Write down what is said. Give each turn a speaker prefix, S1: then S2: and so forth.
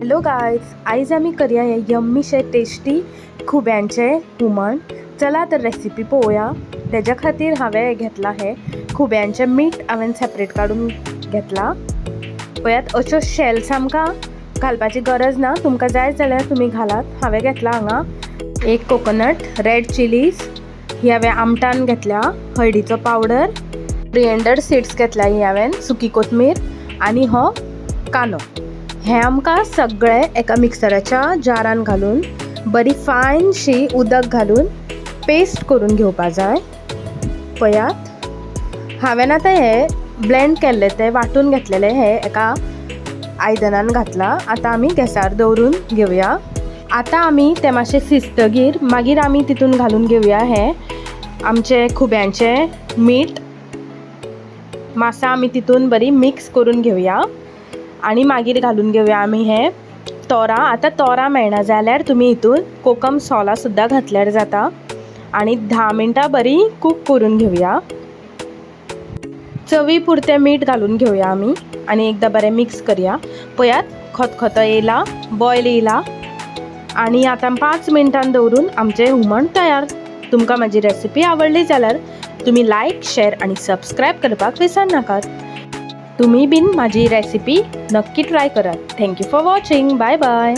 S1: Hello guys, आयज आमी करया हे यम्मीशे टेस्टी खुब्यांचे हुमण. चला तर रेसिपी पळोवया. तेज्या खातीर हांवें घेतला हे खुब्यांचे मीठ हांवें सेपरेट काडून घेतला. पळयात, अश्यो शेल्स आमकां घालपाची गरज ना, तुमकां जाय जाल्यार तुमी घालात. हांवें घेतला हांगा एक कोकोनट, रेड चिलीज ही हांवें आमटान घेतल्या, हळदीचो पावडर, कोरिएंडर सीड्स घेतल्या ही हांवें, सुकी कोथमीर आनी हो कांदो. हे आमकां सगळे एका मिक्सराच्या जारान घालून बरी फायनशी उदक घालून पेस्ट करून घेवपा जाय. पळयात, हांवें आतां हे ब्लेंड केल्ले ते वाटून घेतलेले हे एका आयदनान घातला. आतां आमी गॅसार दवरून घेवया. आतां आमी ते मातशे शिजतगीर मागीर आमी तितून घालून घेवया हे आमचे खुब्यांचे मीठ. मासा आमी तितून बरी मिक्स करून घेवया आणि मागीर घालून घेवया आमी हे तोरां. आतां तोरां मेळना जाल्यार तुमी हितून कोकम सोला सुद्दां घातल्यार जाता आणि 10 मिनटां बरी कूक करून घेवया. चवी पुरतें मीठ घालून घेवया आमी आणि एकदां बरें मिक्स करया. पळयात, खतखतो येयला, बॉयल येयला आणि आतां 5 मिनटां दवरून आमचें हुमण तयार. तुमकां म्हाजी रेसिपी आवडली जाल्यार तुमी लायक, शेअर आणि सबस्क्रायब करपाक विसरनाकात. तुम्ही बीन माझी रेसिपी नक्की ट्राय करात. Thank you for watching. Bye bye.